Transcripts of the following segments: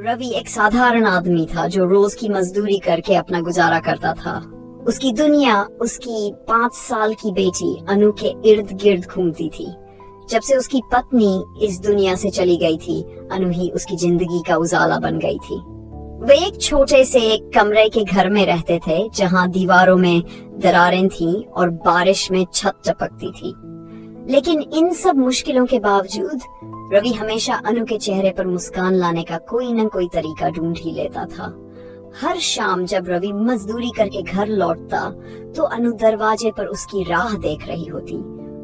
रवि एक साधारण आदमी था जो रोज की मजदूरी करके अपना गुजारा करता था। उसकी दुनिया उसकी 5 साल की बेटी अनु के इर्द गिर्द घूमती थी। जब से उसकी पत्नी इस दुनिया से चली गई थी, अनु ही उसकी जिंदगी का उजाला बन गई थी। वे एक छोटे से एक कमरे के घर में रहते थे जहां दीवारों में दरारें थीं और बारिश में छत टपकती थी। लेकिन इन सब मुश्किलों के बावजूद रवि हमेशा अनु के चेहरे पर मुस्कान लाने का कोई न कोई तरीका ढूंढ ही लेता था। हर शाम जब रवि मजदूरी करके घर लौटता तो अनु दरवाजे पर उसकी राह देख रही होती।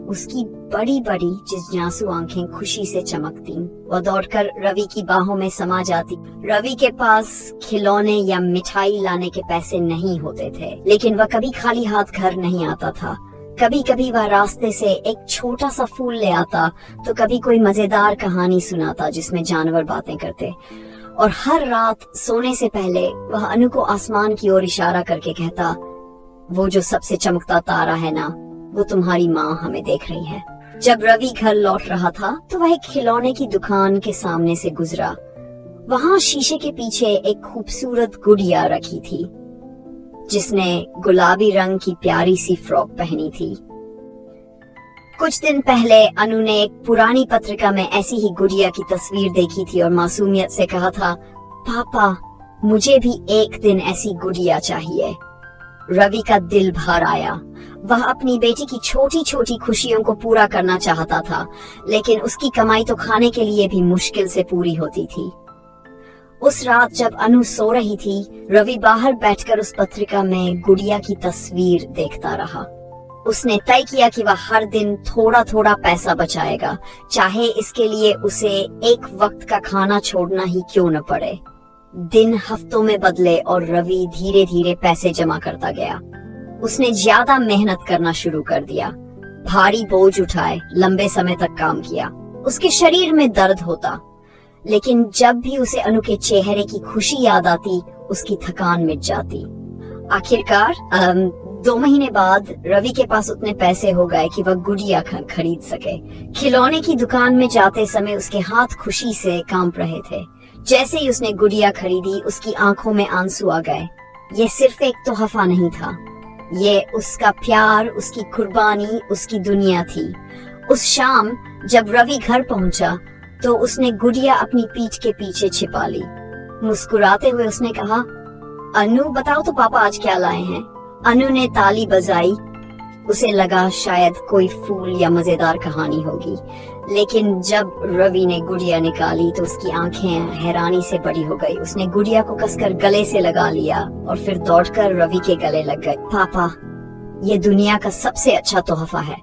उसकी बड़ी बड़ी जिज्ञासु आंखें खुशी से चमकती। वह दौड़कर रवि की बाहों में समा जाती। रवि के पास खिलौने या मिठाई लाने के पैसे नहीं होते थे, लेकिन वह कभी खाली हाथ घर नहीं आता था। कभी कभी वह रास्ते से एक छोटा सा फूल ले आता तो कभी कोई मजेदार कहानी सुनाता जिसमें जानवर बातें करते। और हर रात सोने से पहले वह अनु को आसमान की ओर इशारा करके कहता, वो जो सबसे चमकता तारा है ना, वो तुम्हारी माँ हमें देख रही है। जब रवि घर लौट रहा था तो वह एक खिलौने की दुकान के सामने से गुजरा। वहाँ शीशे के पीछे एक खूबसूरत गुड़िया रखी थी जिसने गुलाबी रंग की प्यारी सी फ्रॉक पहनी थी। कुछ दिन पहले अनु ने एक पुरानी पत्रिका में ऐसी ही गुड़िया की तस्वीर देखी थी और मासूमियत से कहा था, पापा मुझे भी एक दिन ऐसी गुड़िया चाहिए। रवि का दिल भर आया। वह अपनी बेटी की छोटी छोटी खुशियों को पूरा करना चाहता था, लेकिन उसकी कमाई तो खाने के लिए भी मुश्किल से पूरी होती थी। उस रात जब अनु सो रही थी, रवि बाहर बैठकर उस पत्रिका में गुड़िया की तस्वीर देखता रहा। उसने तय किया कि वह हर दिन थोड़ा थोड़ा पैसा बचाएगा, चाहे इसके लिए उसे एक वक्त का खाना छोड़ना ही क्यों न पड़े। दिन हफ्तों में बदले और रवि धीरे धीरे पैसे जमा करता गया। उसने ज्यादा मेहनत करना शुरू कर दिया, भारी बोझ उठाए, लंबे समय तक काम किया। उसके शरीर में दर्द होता, लेकिन जब भी उसे अनु के चेहरे की खुशी याद आती, उसकी थकान मिट जाती। आखिरकार 2 महीने बाद रवि के पास उतने पैसे हो गए कि वह गुड़िया खरीद सके। खिलौने की दुकान में जाते समय उसके हाथ खुशी से कांप रहे थे। जैसे ही उसने गुड़िया खरीदी, उसकी आंखों में आंसू आ गए। ये सिर्फ एक तोहफा नहीं था, ये उसका प्यार, उसकी कुर्बानी, उसकी दुनिया थी। उस शाम जब रवि घर पहुंचा तो उसने गुड़िया अपनी पीठ के पीछे छिपा ली। मुस्कुराते हुए उसने कहा, अनु बताओ तो पापा आज क्या लाए हैं। अनु ने ताली बजाई। उसे लगा शायद कोई फूल या मजेदार कहानी होगी, लेकिन जब रवि ने गुड़िया निकाली तो उसकी आंखें हैरानी से बड़ी हो गई। उसने गुड़िया को कसकर गले से लगा लिया और फिर दौड़कर रवि के गले लग गई। पापा, ये दुनिया का सबसे अच्छा तोहफा है।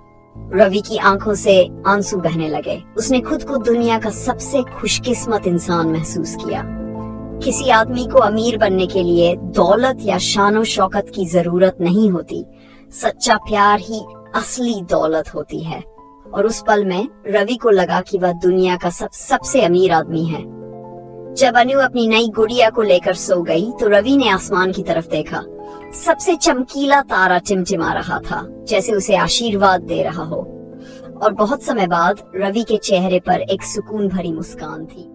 रवि की आंखों से आंसू बहने लगे। उसने खुद को दुनिया का सबसे खुशकिस्मत इंसान महसूस किया। किसी आदमी को अमीर बनने के लिए दौलत या शानो शौकत की जरूरत नहीं होती। सच्चा प्यार ही असली दौलत होती है। और उस पल में रवि को लगा कि वह दुनिया का सबसे अमीर आदमी है। जब अनु अपनी नई गुड़िया को लेकर सो गई तो रवि ने आसमान की तरफ देखा। सबसे चमकीला तारा टिमटिमा रहा था, जैसे उसे आशीर्वाद दे रहा हो। और बहुत समय बाद रवि के चेहरे पर एक सुकून भरी मुस्कान थी।